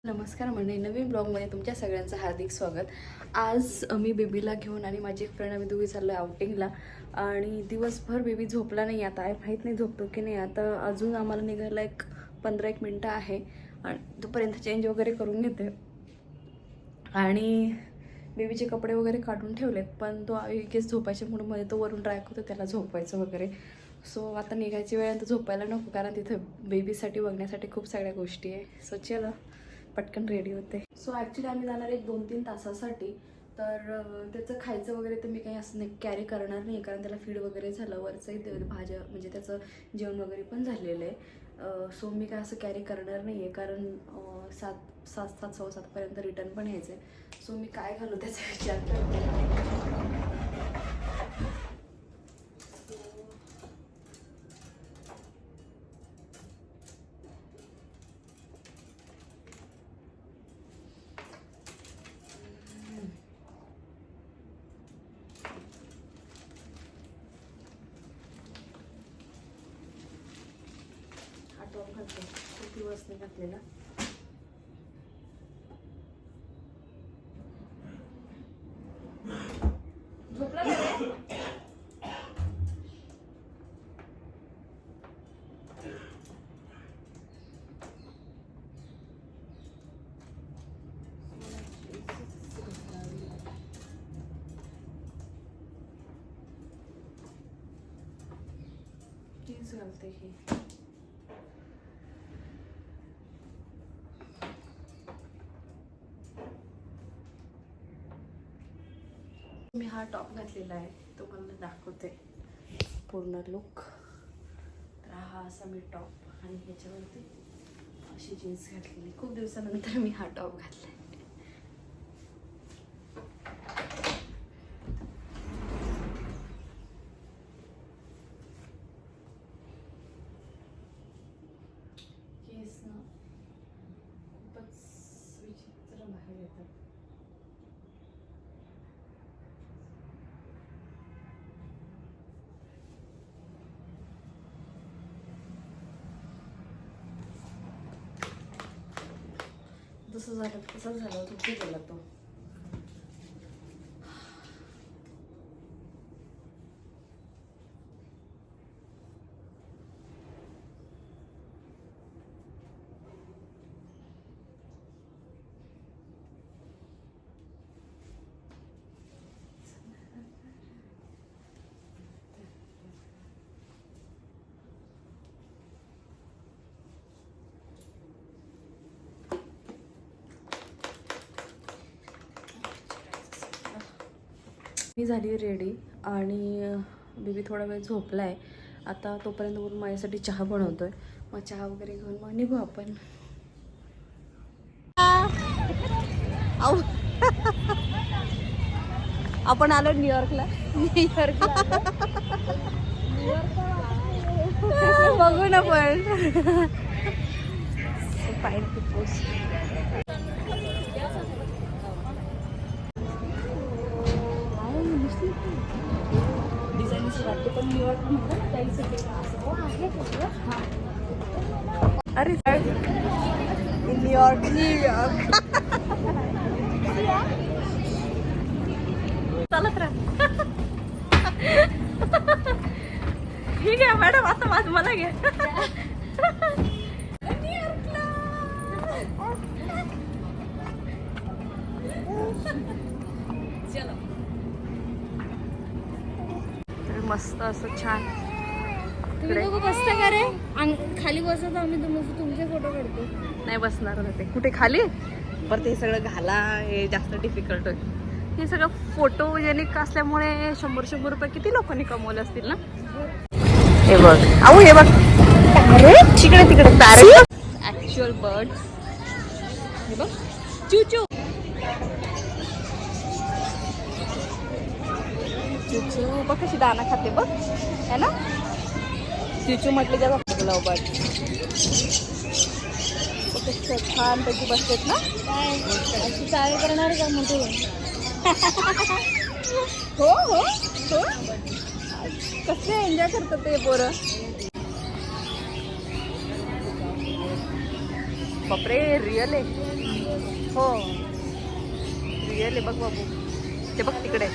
नमस्कार मंडळी, नवीन ब्लॉगमध्ये तुमच्या सगळ्यांचं हार्दिक स्वागत. आज मी बेबीला घेऊन आणि माझी एक फ्रेंड आम्ही दोघी चाललो आहे आउटिंगला. आणि दिवसभर बेबी झोपला नाही. आता माहीत नाही झोपतो की नाही. आता अजून आम्हाला निघायला एक 15-1 मिनटं आहे आणि तोपर्यंत चेंज वगैरे करून घेते आणि बेबीचे कपडे वगैरे काढून ठेवलेत. पण तो केस झोपायच्या मूडमध्ये तो वरून ट्राय करतो त्याला झोपायचं वगैरे. सो आता निघायची वेळ तर झोपायला नको, कारण तिथं बेबीसाठी बघण्यासाठी खूप सगळ्या गोष्टी आहे. सो चला पटकन रेडी होते. सो ॲक्च्युली आम्ही जाणार एक 2-3 तासासाठी. तर त्याचं खायचं वगैरे तर मी काही असं नाही कॅरी करणार नाही, कारण त्याला फीड वगैरे झालं. वरचंही भाज्या म्हणजे त्याचं जेवण वगैरे पण झालेलं आहे. सो मी काय असं कॅरी करणार नाही आहे, कारण 7:30-7:15पर्यंत रिटर्न पण यायचं आहे. सो मी काय घालू त्याचा विचार करते. टॉप घालते, खूप दिवस नाही घातलेला. झोपला नाही जीन्स घालते ही. मी हा टॉप घातलेला आहे, तो मला दाखवते पूर्ण लुक. तर हा असा मी टॉप आणि ह्याच्यावरती अशी जीन्स घातलेली. खूप दिवसानंतर मी हा टॉप घातला आहे. केस ना खूपच विचित्र बाहेर येतात. जसं झालं तसंच झालं, झोपी गेला तो. मी झाली रेडी आणि बेबी थोडा वेळ झोपला आहे. आता तोपर्यंत वरून माझ्यासाठी चहा बनवतोय. मग चहा वगैरे घेऊन मग निघू आपण. आपण आलो न्यूयॉर्कला. बघू ना पण. Fine post. पण न्यूयॉर्क अरे न्यूयॉर्क चालत राहा. ठीक आहे मॅडम, आता मला घ्या. मस्त असं छान. तुम्ही लोक बसता का रे? खाली बसत आम्ही तुमचे फोटो काढतो. नाही बसणार ना ते कुठे खाली. बरं ते सगळं घाला, हे जास्त डिफिकल्ट होईल. हे सगळं फोटोजेनिक असल्यामुळे 100-100 रुपये किती लोकांनी कमवले असतील ना. हे बघ अहो, हे बघ तिकडे तारे. Actual birds. हे बघ चूचू चिचू बघ कशी दाना खाते बघ, है ना. चिचू म्हटले जातात लव बर्ड. छान पैकी बसतेत ना. अशी काय करणार का मोठे? हो हो हो, कसले एन्जॉय करतात ते पोरं. बापरे रिअल आहे. हो रिअल आहे बघ बाबू, ते बघ तिकडे.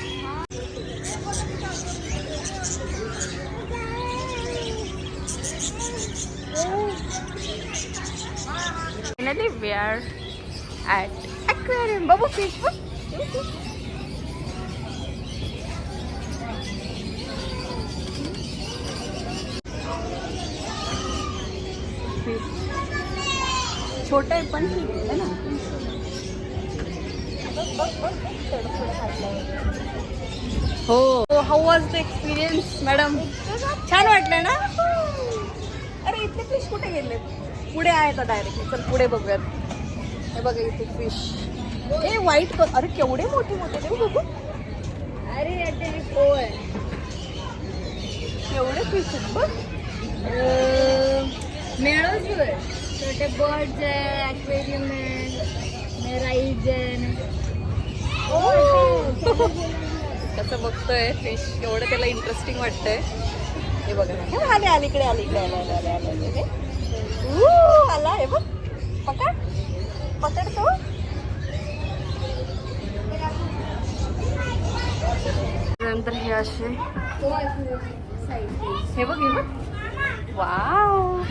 Finally we are at aquarium. Babu fish बघ. छोटा आहे पण ठीक आहे ना. हो, how was the experience madam? छान वाटलं ना? अरे इथले फिश कुठे गेले? पुढे आहे का डायरेक्टली? चल पुढे बघूयात. हे बघा इथे फिश. हे व्हाईट कलर, अरे केवढे मोठे मोठे ते बघू. अरे याचे पो आहे. केवढे फिश आहेत बघ. मेळोज भी आहे, छोटे बर्ड्स आहे, ॲक्वेरियम आहे, राईड्स आहे. कसं बघतोय फिश, एवढं त्याला इंटरेस्टिंग वाटतंय. हे बघा हे आले अलीकडे अलीकडे आले. आला हे बघ. पकड पकडतो. नंतर हे असे हे बघ हे बघ. वाव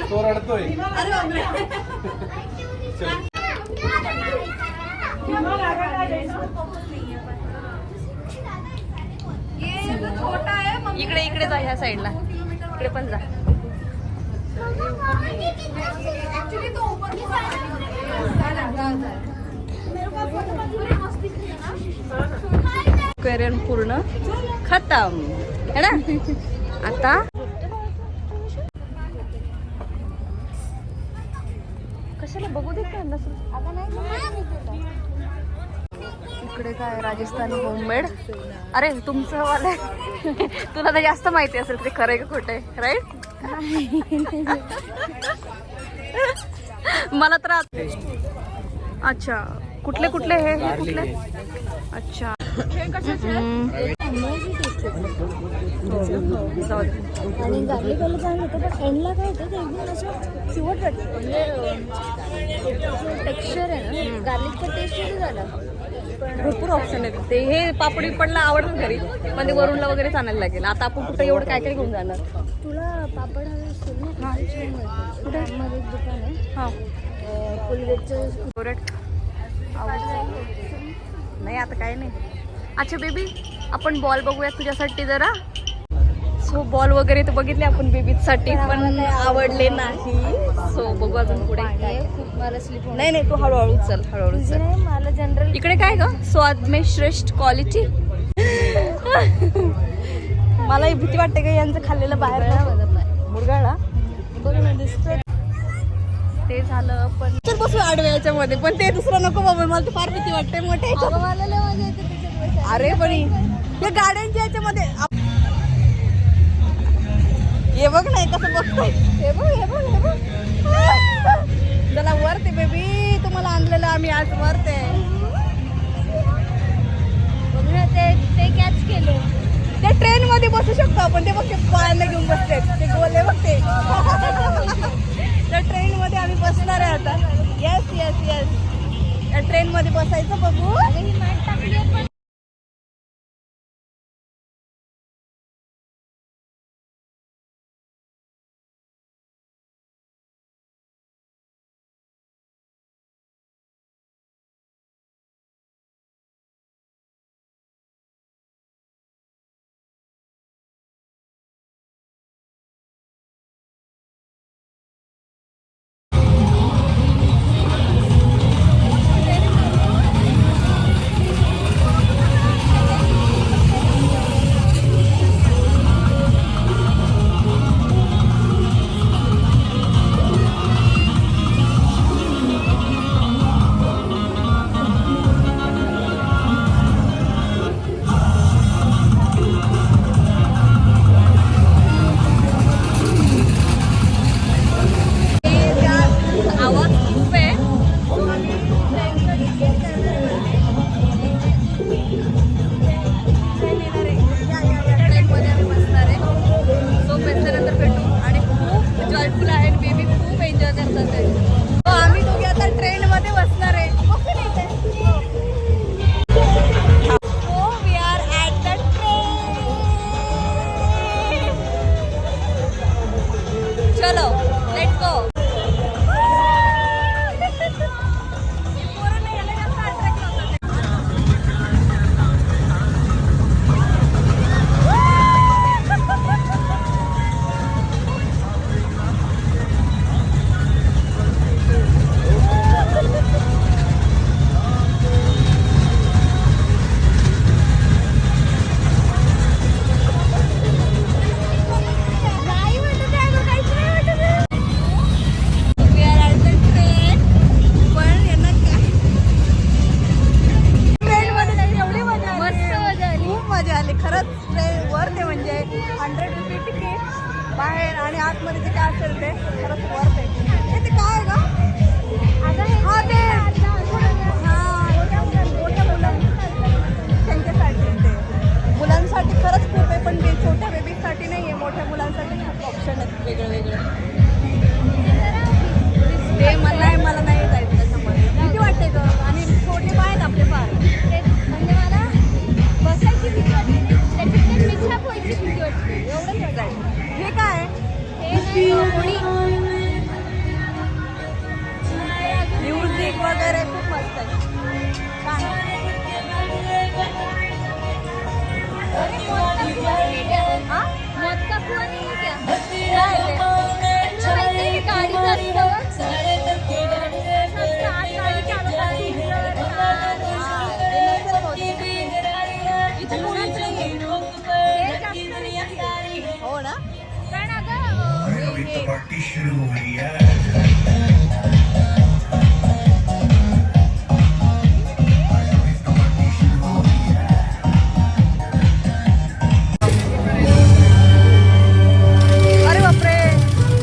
तो रडतोय. इकडे इकडे जा, ह्या साईडला इकडे पण जा. एक्वेरियम पूर्ण खतम है ना. आता कशाला बघू दे का नसेल. इकडे काय राजस्थानी होममेड. अरे तुमचं वाला तुला तर जास्त माहिती असेल ते खरं आहे का खोटं आहे, राईट? मला तर अच्छा कुठले कुठले हे कुठले. अच्छा आणि गार्लिक वाला छान होतं, पण एंडला काय होतं ते एकदम असं चिवट वाटतं. म्हणजे टेक्स्चर आहे ना, गार्लिकचा टेस्ट नाही झाला. भरपूर ऑप्शन आहेत. ते हे पापडी पडला आवडतं घरी, पण ते वरूनला वगैरेच आणायला लागेल. आता आपण कुठे एवढं काय काय घेऊन जाणार. तुला पापड हवे असतील ना, छान मिळतं. कुठे मध्ये एक दुकान आहे. हां कोलगेटचं फेवरेट नाही आता काय नाही. अच्छा बेबी आपण बॉल बघूया तुझ्यासाठी जरा. सो बॉल वगैरे तर बघितले आपण बेबीसाठी, पण आवडले नाही. सो बघू अजून पुढे. खूप मला स्लिप नाही नाही तू हळूहळू चल, हळूहळू चल. मला जनरल इकडे काय ग, स्वाद में श्रेष्ठ क्वालिटी. मला भीती वाटते का यांचं खाल्लेलं बाहेर मुरगाळा. बघ ना दिसतोय. ते झालं पण चल बसू आडव्या याच्यामध्ये, पण ते दुसरं नको बाबा, मला तर फार भीती वाटते मोठ्या मला लय मजा येते त्याच्यात. अरे पण या गाड्यांच्या याच्यामध्ये हे बघ नाही कसं बघतोय. हे बघ हे बघ हे बघ. चला वरते बेबी, तुम्हाला आणलेलं आम्ही आज वरते. बघ ना ते कॅच केले. त्या ट्रेन मध्ये बसू शकतो आपण. ते बघ ते पायांना घेऊन बसते, ते गोले बघते. त्या ट्रेन मध्ये आम्ही बसणार आहे आता. येस येस येस, त्या ट्रेन मध्ये बसायचं बघू. ही मॅट टाकली आपण. चलो लेट्स गो. बाहेर आणि आतमध्ये ते काय असेल ते खरंच वर्थ आहे. ते काय आहे का? हा ते मोठ्या त्यांच्यासाठी ते मुलांसाठी खरंच खूप आहे, पण ते छोट्या बेबीसाठी नाही आहे, मोठ्या मुलांसाठी खूप ऑप्शन आहेत वेगळं वेगळं. ते मला नाही जायचं त्याच्यामध्ये, किती वाटते ग. आणि छोटे पाय आहेत आपले फार, म्हणजे मला बसायची भीती वाटते, त्याच्यात मिसळाप व्हायची भीती वाटते, एवढंच जायचं. हे काय म्युझिक वगैरे खूप मस्त आहे. छान. हा? हो ना. पार्टी शुरू हुई है. अरे बापरे,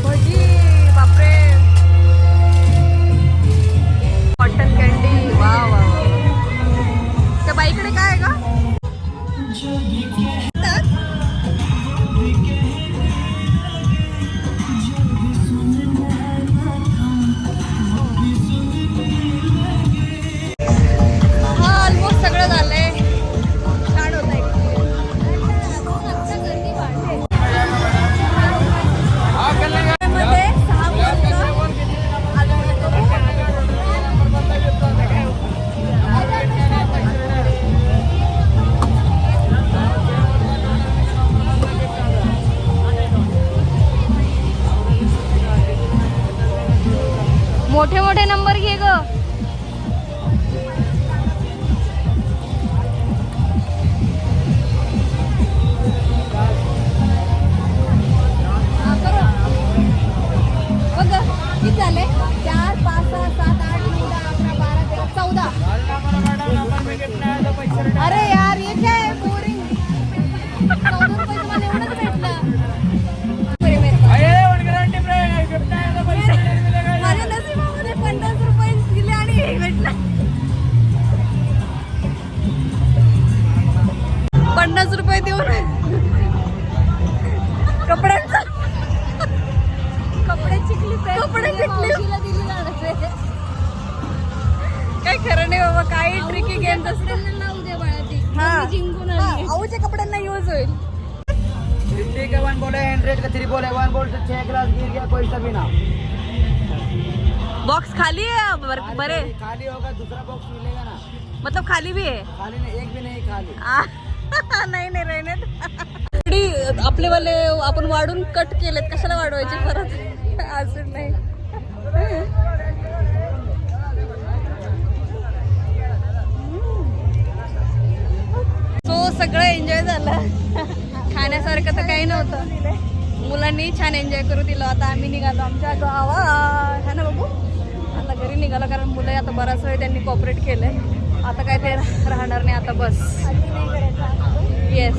भजी, बापरे, कॉटन कॅन्डी. वा वा. त्या बाईकडे काय आहे का? सगळं झालंय. छान होत आहे. मोठे मोठे नंबर घे ग. किती झाले? 4, 5, 6, 7, 8, 9, 10, 11, 12, 13, 14. अरे यार ये क्या है बोरिंग. 14 रुपये तुम्हाला एवढंच भेटलं. माझ्या नशिबामध्ये 50 रुपये दिले आणि हे भेटलं. 50 रुपये देऊन कपड्यांचा कपड्याची क्लिप काय खरं नाही बाबा. काही ट्रिकी गेम्स असतात. जिंकून आऊच्या कपड्यांना यूज होईल. 50 का 1 बॉल है, 100 का 3 बॉल है. 1 बॉल से 6 गिलास गिर गया, कोई सा भी ना. बॉक्स खाली है बरे. खाली होगा, दूसरा बॉक्स मिलेगा ना. मतलब खाली भी है. खाली नहीं, एक भी नहीं खाली. नाही रहण्यात आपले वाले आपण वाढून कट केलेत. कशाला वाढवायचे परत. अजून नाही. सगळं एन्जॉय झालं. खाण्यासारखं तर काही नव्हतं. मुलांनी छान एन्जॉय करू दिलं. आता आम्ही निघालो आमच्या गावात. हा ना बाबू. आता घरी निघालो कारण मुलं आता बराच वेळ त्यांनी कॉपरेट केलंय. आता काय ते राहणार नाही. आता बस. येस,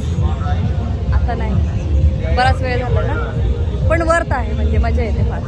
आता नाही. बराच वेळ झाला ना, पण वर्थ आहे. म्हणजे मजा येते फार.